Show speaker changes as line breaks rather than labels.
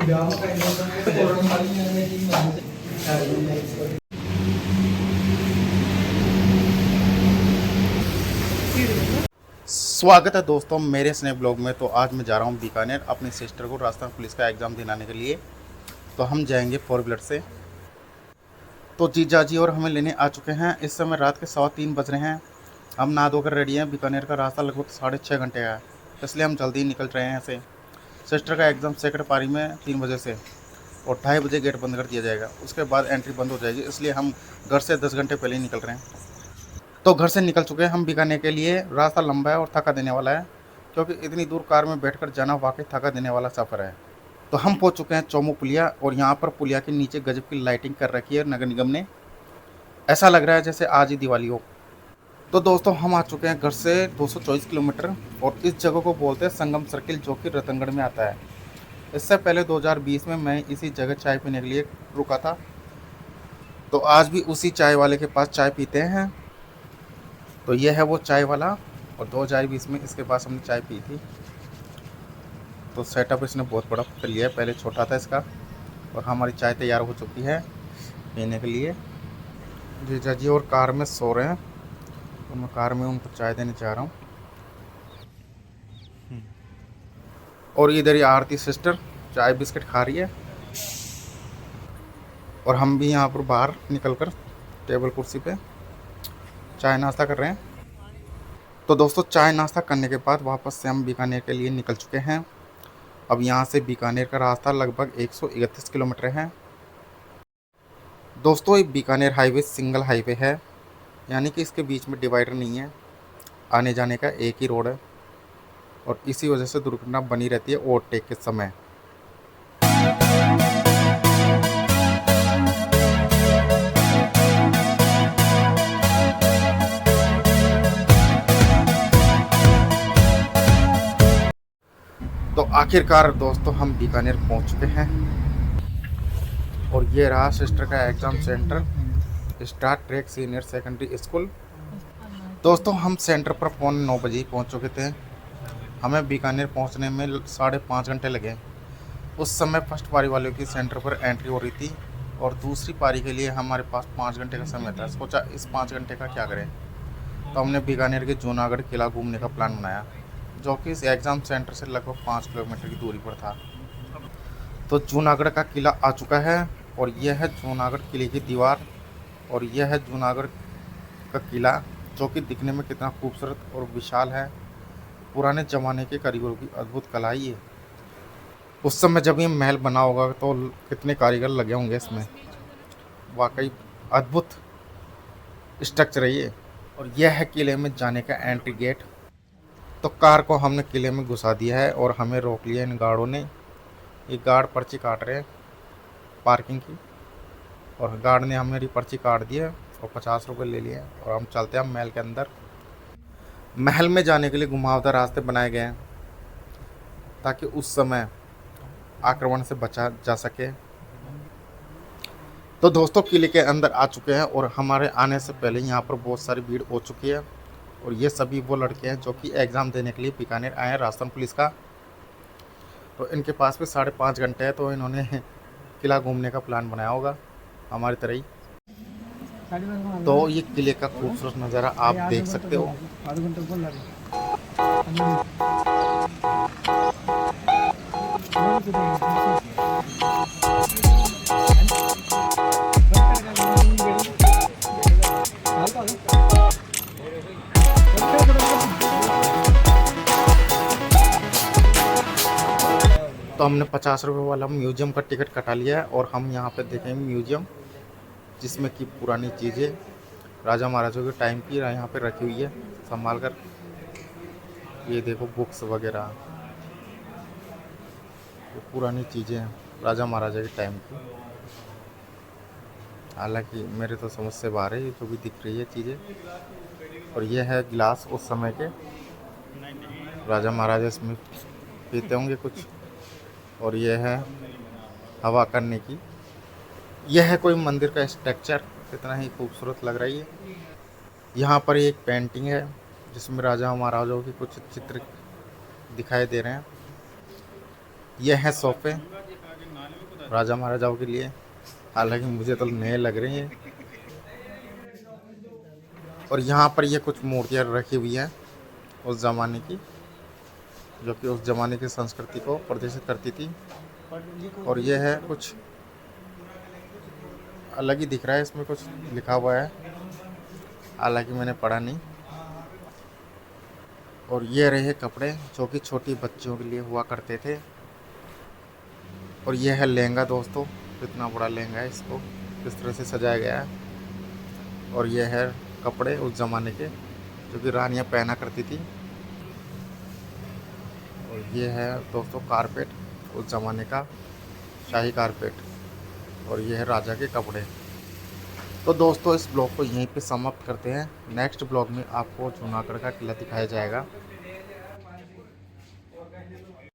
स्वागत है दोस्तों मेरे स्नेह ब्लॉग में। तो आज मैं जा रहा हूँ बीकानेर अपनी सिस्टर को राजस्थान पुलिस का एग्ज़ाम दिलाने के लिए। तो हम जाएंगे 4 व्हीलर से। तो जीजा जी और हमें लेने आ चुके हैं। इस समय रात के 3:15 बज रहे हैं। हम नहा धोकर रेडी हैं। बीकानेर का रास्ता लगभग 6.5 घंटे का है, इसलिए हम जल्दी निकल रहे हैं यहाँ से। सिस्टर का एग्ज़ाम सेकंड पारी में 3 बजे से और 2:30 बजे गेट बंद कर दिया जाएगा। उसके बाद एंट्री बंद हो जाएगी, इसलिए हम घर से 10 घंटे पहले ही निकल रहे हैं। तो घर से निकल चुके हैं हम बीकानेर के लिए। रास्ता लंबा है और थका देने वाला है, क्योंकि इतनी दूर कार में बैठकर जाना वाकई थका देने वाला सफ़र है। तो हम पहुंच चुके हैं चौमू पुलिया, और यहाँ पर पुलिया के नीचे गजब की लाइटिंग कर रखी है नगर निगम ने। ऐसा लग रहा है जैसे आज ही दिवाली हो। तो दोस्तों हम आ चुके हैं घर से 224 किलोमीटर, और इस जगह को बोलते हैं संगम सर्किल, जो कि रतनगढ़ में आता है। इससे पहले 2020 में मैं इसी जगह चाय पीने के लिए रुका था। तो आज भी उसी चाय वाले के पास चाय पीते हैं। तो ये है वो चाय वाला, और 2020 में इसके पास हमने चाय पी थी। तो सेटअप इसने बहुत बड़ा कर लिया है, पहले छोटा था इसका। और हमारी चाय तैयार हो चुकी है पीने के लिए। जीजा जी और कार में सो रहे हैं, तो मैं कार में उनको चाय देने जा रहा हूँ। और इधर ही आरती सिस्टर चाय बिस्किट खा रही है, और हम भी यहाँ पर बाहर निकलकर टेबल कुर्सी पे चाय नाश्ता कर रहे हैं। तो दोस्तों चाय नाश्ता करने के बाद वापस से हम बीकानेर के लिए निकल चुके हैं। अब यहाँ से बीकानेर का रास्ता लगभग 131 किलोमीटर है। दोस्तों ये बीकानेर हाईवे सिंगल हाईवे है, यानी कि इसके बीच में डिवाइडर नहीं है। आने जाने का एक ही रोड है, और इसी वजह से दुर्घटना बनी रहती है ओवरटेक के समय। तो आखिरकार दोस्तों हम बीकानेर पहुंच चुके हैं, और ये रहा सिस्टर का exam centre, Star Trek senior secondary school. दोस्तों हम सेंटर पर 9:15 बजे ही पहुँच चुके थे। हमें बीकानेर पहुंचने में 5.5 घंटे लगे। उस समय फर्स्ट पारी वालों की सेंटर पर एंट्री हो रही थी, और दूसरी पारी के लिए हमारे पास 5 घंटे का समय था। सोचा इस 5 घंटे का क्या करें, तो हमने बीकानेर के जूनागढ़ किला घूमने का प्लान बनाया, जो कि इस एग्ज़ाम सेंटर से लगभग 5 किलोमीटर की दूरी पर था। तो जूनागढ़ का किला आ चुका है, और यह है जूनागढ़ किले की दीवार, और यह है जूनागढ़ का किला, जो कि दिखने में कितना खूबसूरत और विशाल है। पुराने ज़माने के कारीगरों की अद्भुत कला ही है। उस समय जब ये महल बना होगा तो कितने कारीगर लगे होंगे इसमें। वाकई अद्भुत स्ट्रक्चर है ये। और यह है किले में जाने का एंट्री गेट। तो कार को हमने किले में घुसा दिया है, और हमें रोक लिया इन गार्डों ने। ये गार्ड पर्ची काट रहे हैं पार्किंग की, और गार्ड ने हमें पर्ची काट दी है और 50 रुपये ले लिए, और हम चलते हैं महल के अंदर। महल में जाने के लिए घुमावदार रास्ते बनाए गए हैं, ताकि उस समय आक्रमण से बचा जा सके। तो दोस्तों किले के अंदर आ चुके हैं, और हमारे आने से पहले यहाँ पर बहुत सारी भीड़ हो चुकी है। और ये सभी वो लड़के हैं जो कि एग्ज़ाम देने के लिए बीकानेर आए हैं राजस्थान पुलिस का। तो इनके पास भी 5.5 घंटे है, तो इन्होंने किला घूमने का प्लान बनाया होगा हमारी तरह ही। तो ये किले का खूबसूरत नज़ारा आप देख सकते हो। तो हमने 50 रुपये वाला म्यूज़ियम का टिकट कटा लिया है, और हम यहाँ पे देखेंगे म्यूज़ियम, जिसमें कि पुरानी चीज़ें राजा महाराजों के टाइम की यहाँ पे रखी हुई है संभाल कर। ये देखो बुक्स वगैरह, ये पुरानी चीज़ें हैं राजा महाराजा के टाइम की। हालांकि मेरे तो समझ से बाहर है ये जो भी दिख रही है चीज़ें। और ये है गिलास उस समय के, राजा महाराजा इसमें पीते होंगे कुछ। और ये है हवा करने की। यह है कोई मंदिर का स्ट्रक्चर, कितना ही खूबसूरत लग रही है। यहाँ पर एक पेंटिंग है जिसमें राजा महाराजाओं के कुछ चित्र दिखाई दे रहे हैं। यह है सोफे, राजा महाराजाओं के लिए, हालांकि मुझे तो नए लग रहे हैं। और यहाँ पर ये कुछ मूर्तियाँ रखी हुई हैं उस ज़माने की, जो कि उस ज़माने की संस्कृति को प्रदर्शित करती थी। और ये है कुछ अलग ही दिख रहा है, इसमें कुछ लिखा हुआ है, हालांकि मैंने पढ़ा नहीं। और ये रहे कपड़े जो कि छोटी बच्चियों के लिए हुआ करते थे। और ये है लहंगा दोस्तों, कितना बड़ा लहंगा है, इसको किस तरह से सजाया गया है। और ये है कपड़े उस ज़माने के जो कि रानियाँ पहना करती थी। और ये है दोस्तों कारपेट, उस ज़माने का शाही कारपेट। और ये है राजा के कपड़े। तो दोस्तों इस ब्लॉग को यहीं पे समाप्त करते हैं। नेक्स्ट ब्लॉग में आपको जूनागढ़ का किला दिखाया जाएगा।